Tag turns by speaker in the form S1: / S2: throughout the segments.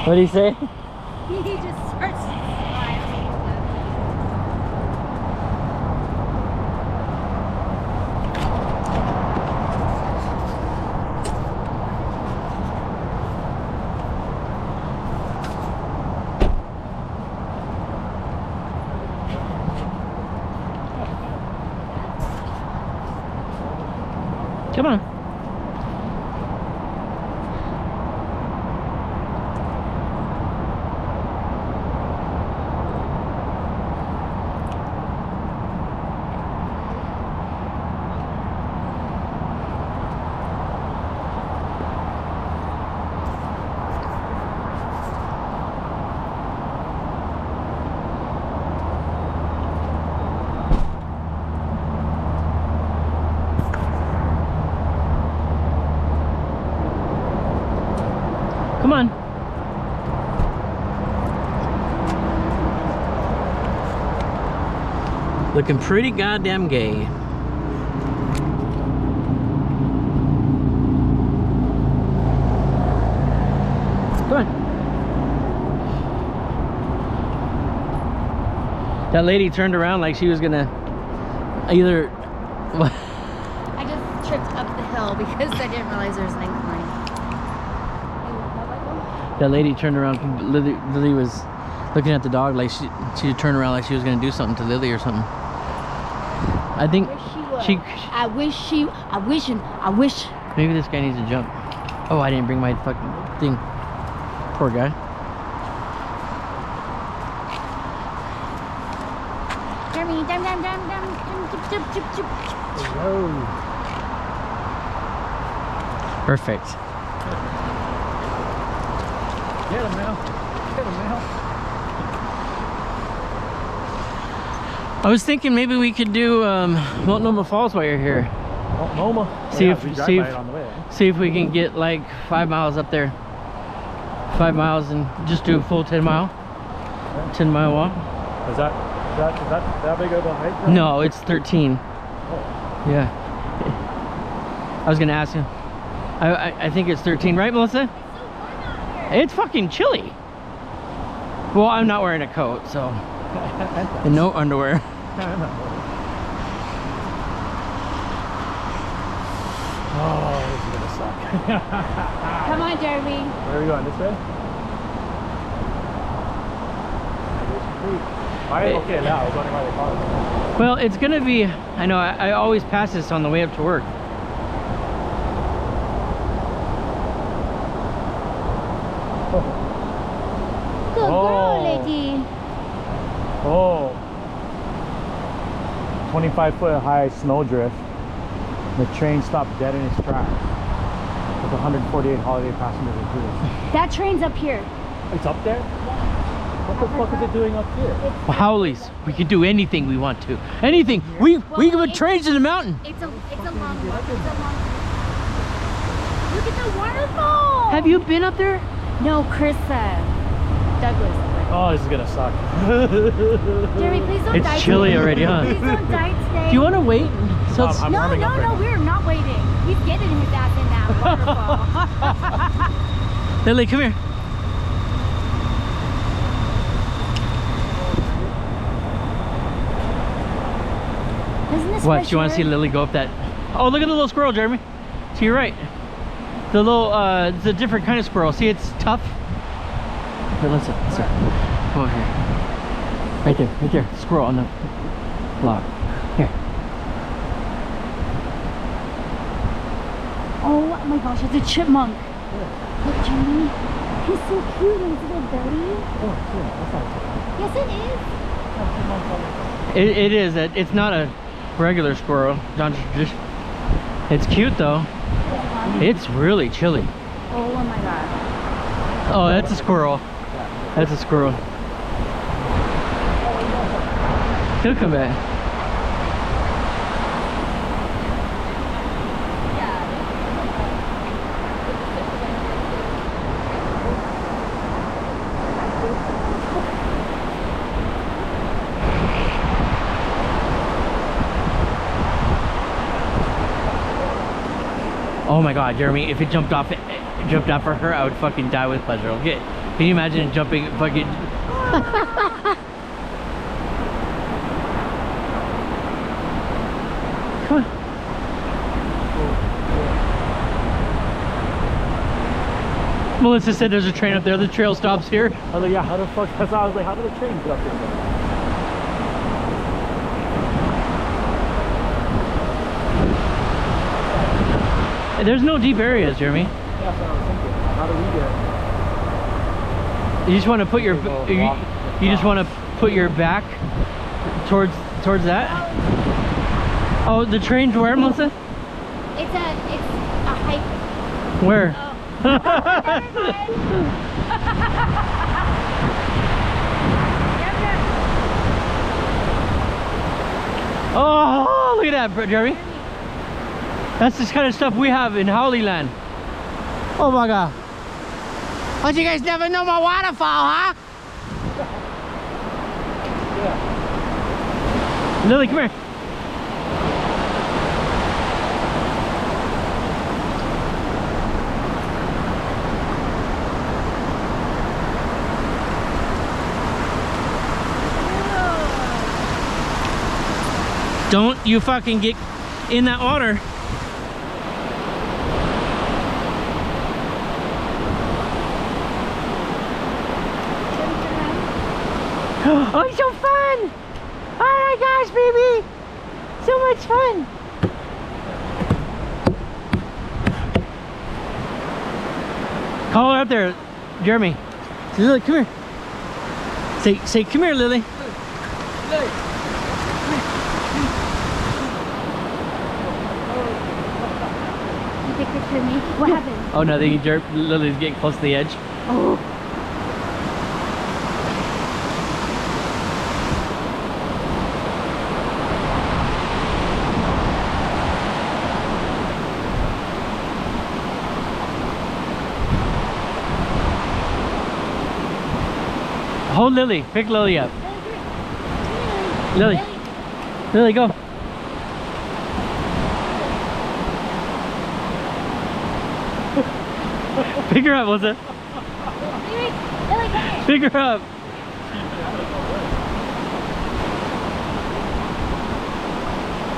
S1: What did he say?
S2: He just starts smiling.
S1: Come on. Come on. Looking pretty goddamn gay. Come on. That lady turned around like she was gonna either...
S2: I just tripped up the hill because I didn't realize there was an incline.
S1: That lady turned around. Lily was looking at the dog like she turned around like she was gonna do something to Lily or something. I think
S2: I wish.
S1: maybe this guy needs to jump. Oh, I didn't bring my fucking thing. Poor guy.
S2: Jeremy, dum.
S1: Perfect.
S3: Get him now. Get him now.
S1: I was thinking maybe we could do Multnomah Falls while you're here.
S3: Multnomah.
S1: See if
S3: we
S1: see
S3: drive by
S1: if
S3: it on the way.
S1: see if we can get like 5 miles up there. 5 miles and just do a full 10 mile walk.
S3: Is that big of a hike?
S1: No, it's 13.
S3: Oh.
S1: Yeah. I was gonna ask you. I think it's 13, right, Melissa? It's fucking chilly. Well, I'm not wearing a coat, so and no underwear.
S3: Oh, this is gonna suck.
S2: Come on, Jeremy.
S3: Where are we going? This way? Okay, now I was wondering why they call it.
S1: Well, it's gonna be. I know. I always pass this on the way up to work.
S2: Good
S3: Oh.
S2: girl, lady.
S3: Oh. 25-foot high snowdrift. The train stopped dead in its tracks with 148 holiday passengers included.
S2: That train's up here.
S3: It's up there? What the fuck is it doing up here?
S1: Well, Howleys, we can do anything we want to. Anything. We can put trains in the mountain.
S2: It's a long walk. Look at the waterfall.
S1: Have you been up there?
S2: No, Chris Douglas.
S3: Oh, this is gonna suck.
S2: Jeremy, please don't die.
S1: It's chilly
S2: today.
S1: already, huh?
S2: Please don't die today.
S1: Do you want to wait? So it's,
S3: I'm
S2: No,
S3: warming up right now.
S2: we're not waiting. He's getting his ass in that waterfall.
S1: Lily, come here.
S2: Isn't this
S1: What?
S2: fresh
S1: You want to see
S2: air?
S1: Lily go up that? Oh, look at the little squirrel, Jeremy. To your right. The little, it's a different kind of squirrel. See, it's tough. Here, listen. Come over here. Right there. Squirrel on the log. Here.
S2: Oh my gosh, it's a chipmunk. Look, Jeremy. He's so cute and his little belly.
S3: Oh, shit, that's not
S2: Yes, it is.
S1: It is. It's not a regular squirrel. It's cute though. It's really chilly.
S2: Oh my god.
S1: Oh, that's a squirrel. That's a squirrel. He'll come back. Oh my god, Jeremy, if it jumped off, jumped out for her, I would fucking die with pleasure. Okay, can you imagine jumping fucking? Come on. Melissa said there's a train up there. The trail stops here.
S3: I was like, yeah, how the fuck? That's why I was like, how did the train get up here?
S1: There's no deep areas, Jeremy.
S3: That's what I was thinking. How do we get?
S1: You just want to put your you just want to put your back towards that. Oh, the train's where, Melissa?
S2: It's a hike.
S1: Where? Oh, look at that, Jeremy. That's the kind of stuff we have in Howleyland. Oh my god. But you guys never know my waterfall, huh?
S3: Yeah.
S1: Lily, come here. Don't you fucking get in that water. Oh, it's so fun! Oh my gosh, baby! So much fun! Call her up there, Jeremy. Lily, come here. Say, come here, Lily.
S2: You take a picture of me? What happened?
S1: Oh no, Lily's getting close to the edge.
S2: Oh.
S1: Hold Lily. Pick Lily up. Lily. Lily, go. Pick her up, Melissa.
S2: Lily, come here.
S1: Pick her up.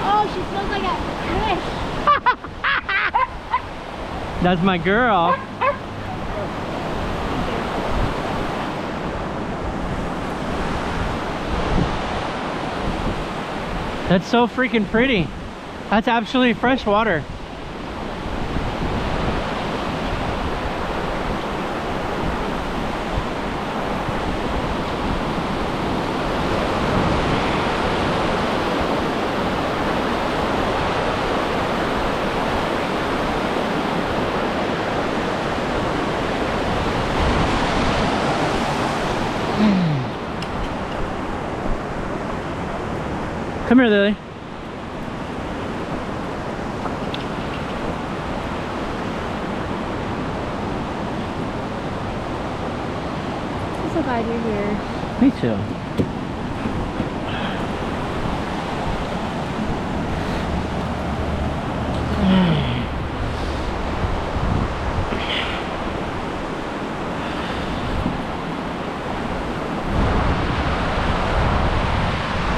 S2: Oh, she smells like a fish.
S1: That's my girl. That's so freaking pretty. That's absolutely fresh water. Come here, Lily.
S2: I'm so glad you're here.
S1: Me too.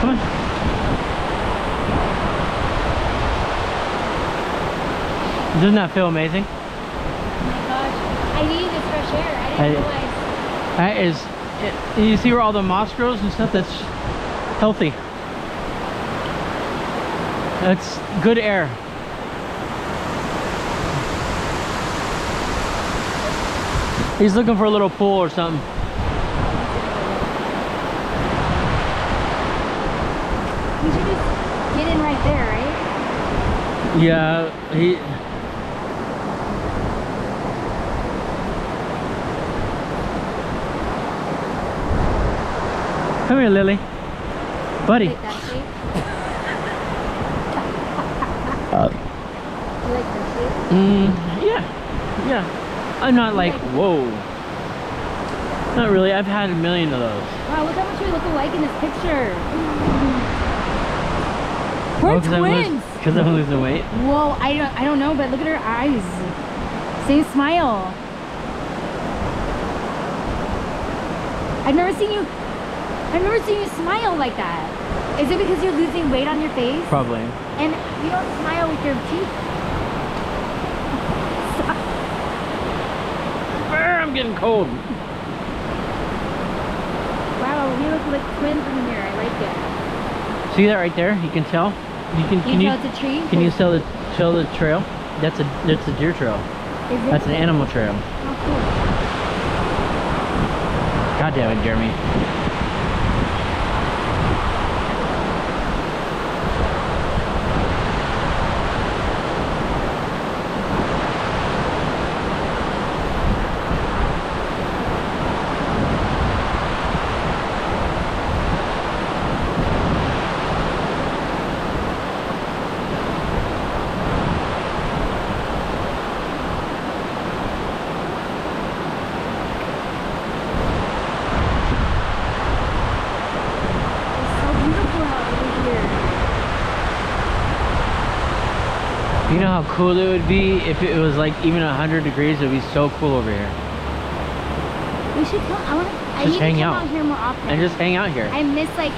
S1: Come on. Doesn't that feel amazing?
S2: Oh my gosh. I needed this fresh air. I didn't realize.
S1: That is, you see where all the moss grows and stuff? That's healthy. That's good air. He's looking for a little pool or something.
S2: We should just get in right there, right?
S1: Yeah, he... Come here, Lily. Buddy.
S2: Like that shape? You like that shape?
S1: Yeah. Yeah. I'm not like, whoa. Not really. I've had a million of those.
S2: Wow, look how much we look alike in this picture. We're twins.
S1: Because I'm losing weight.
S2: Whoa, I don't know, but look at her eyes. Same smile. I've never seen you smile like that. Is it because you're losing weight on your face?
S1: Probably.
S2: And you don't smile with your teeth?
S1: I'm getting cold.
S2: Wow, we look like twins in the mirror. I like it.
S1: See that right there? You can tell. Can you
S2: tell it's a tree?
S1: Can you show the trail? That's a deer trail.
S2: Is it?
S1: That's an animal trail.
S2: Oh, cool.
S1: God damn it, Jeremy. You know how cool it would be if it was like even 100 degrees? It would be so cool over here.
S2: We should come. I
S1: Just
S2: need
S1: hang
S2: to come
S1: out.
S2: out here more often.
S1: And just hang out here.
S2: I miss like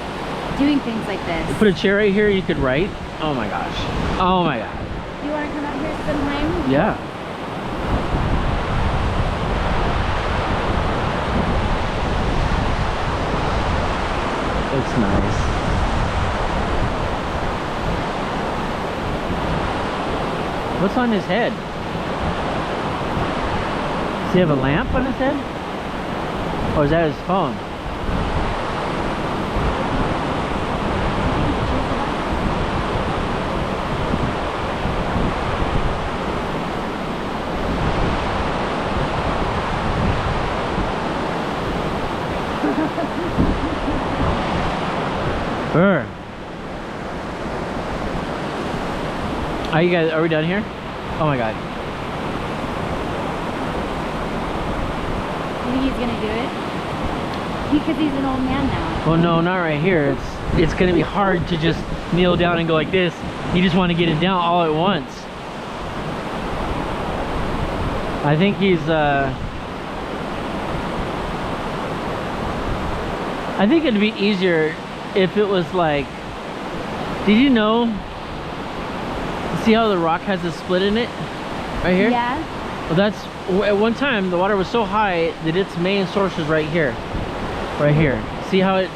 S2: doing things like this.
S1: Put a chair right here, you could write. Oh my gosh. Oh my god.
S2: You want to come out here and spend time?
S1: Yeah. It's nice. What's on his head? Does he have a lamp on his head? Or is that his phone? Brr. Are you guys, are we done here? Oh my god.
S2: You think he's gonna do it? Because he's an old man now.
S1: Well, no, not right here. It's gonna be hard to just kneel down and go like this. You just want to get it down all at once. I think he's I think it'd be easier if it was like, did you know, see how the rock has a split in it right here?
S2: Yeah.
S1: Well, that's, at one time the water was so high that its main source was right here. Right here. See how it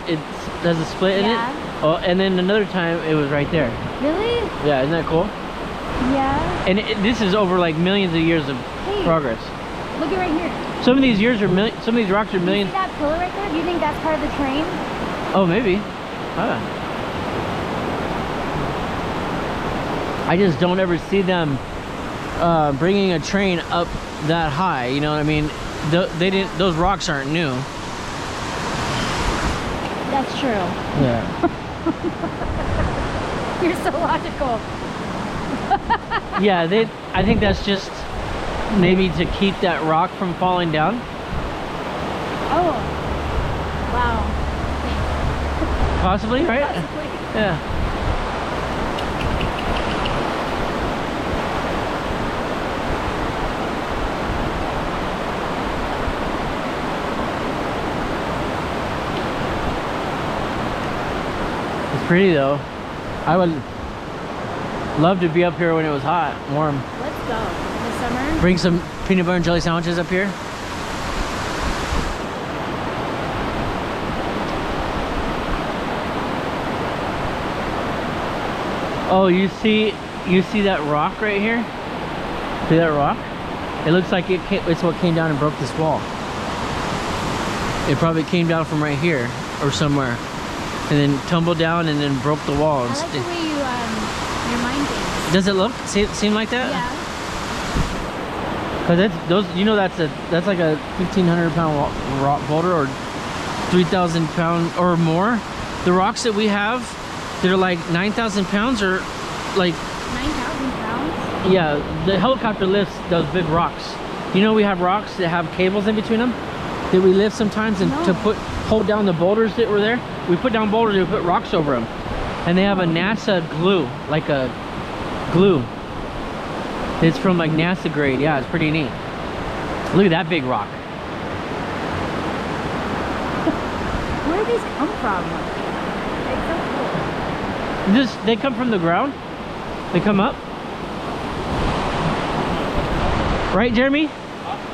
S1: has a split in
S2: Yeah.
S1: it? Oh, and then another time it was right there.
S2: Really?
S1: Yeah, isn't that cool?
S2: Yeah.
S1: And this is over like millions of years of
S2: Hey.
S1: progress.
S2: Look at right here.
S1: Some of these years are some of these rocks are
S2: You
S1: millions.
S2: see that pillar right there? Do you think that's part of the train?
S1: Oh, maybe. I just don't ever see them bringing a train up that high. You know what I mean? They didn't. Those rocks aren't new.
S2: That's true.
S1: Yeah.
S2: You're so logical.
S1: Yeah. I think that's just maybe to keep that rock from falling down.
S2: Oh. Wow.
S1: Possibly, right?
S2: Possibly.
S1: Yeah. It's pretty though. I would love to be up here when it was hot, warm.
S2: Let's go. This summer?
S1: Bring some peanut butter and jelly sandwiches up here. Oh, you see that rock right here? See that rock? It looks like it's what came down and broke this wall. It probably came down from right here or somewhere, and then tumbled down and then broke the wall.
S2: I like the way you your mind thinks.
S1: Does it seem like that?
S2: Yeah.
S1: Cause that's like a 1,500 pound rock boulder or 3,000 pound or more. The rocks that we have, they're like 9,000 pounds or like
S2: 9,000 pounds?
S1: yeah. The helicopter lifts those big rocks. You know we have rocks that have cables in between them that we lift sometimes and
S2: No.
S1: to hold down the boulders that were there. We put down boulders and we put rocks over them, and they have a NASA glue, like a glue. It's from like NASA grade. Yeah, it's pretty neat. Look at that big rock.
S2: Where do these come from? It's so cool.
S1: They come from the ground. They come up. Right, Jeremy?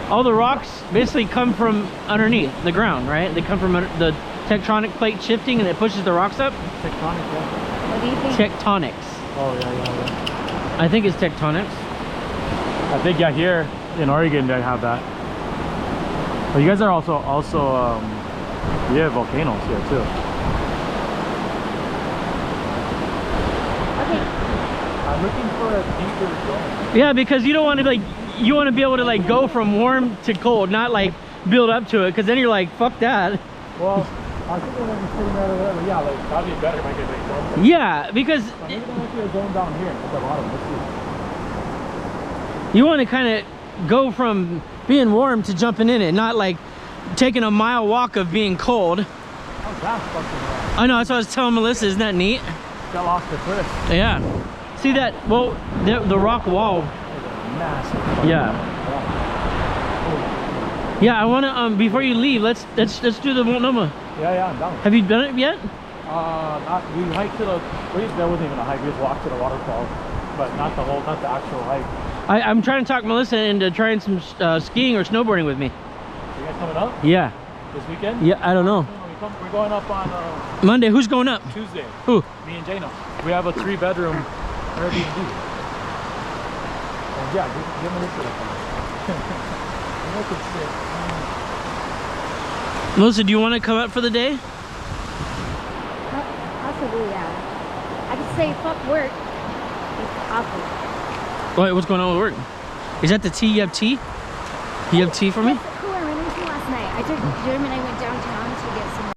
S1: All the rocks basically come from underneath the ground, right? They come from the tectonic plate shifting and it pushes the rocks up.
S3: Tectonic, yeah.
S2: What do you think?
S1: Tectonics.
S3: Oh, yeah.
S1: I think it's tectonics.
S3: I think, yeah, here in Oregon they have that. But you guys are also you have volcanoes here too.
S2: Okay.
S3: I'm looking for a deeper zone.
S1: Yeah, because you don't want to you want to be able to go from warm to cold, not build up to it, because then you're like, fuck that.
S3: Well, I think we're gonna be sitting there or whatever. Yeah, that'd be better if I could zone.
S1: Yeah, because
S3: Maybe there might be a zone down here at the bottom. Let's see.
S1: you want to kind of go from being warm to jumping in it, not taking a mile walk of being cold.
S3: Oh, that's fucking right.
S1: I know, that's what I was telling Melissa. Isn't that neat?
S3: Got lost the cliff.
S1: Yeah. See that? Well, the rock wall.
S3: Massive.
S1: Yeah. Yeah, I want to before you leave, let's do the Multnomah.
S3: Yeah, I'm down.
S1: Have you done it yet?
S3: We hiked to the. There wasn't even a hike. We just walked to the waterfall, but not the actual hike.
S1: I'm trying to talk Melissa into trying some skiing or snowboarding with me.
S3: You guys coming up
S1: Yeah.
S3: this weekend?
S1: Yeah, I don't know.
S3: We're going up on
S1: Monday. Who's going up?
S3: Tuesday.
S1: Who?
S3: Me and Jana. We have a 3-bedroom Airbnb. And yeah, give me this shit up.
S1: Melissa, do you want to come up for the day?
S2: Possibly, yeah. I could say fuck work. It's awful.
S1: Wait, what's going on with work? Is that the tea? You have tea? You have tea for me?
S2: Yes, cool. I ran into last night. I took Jeremy and I went downtown to get some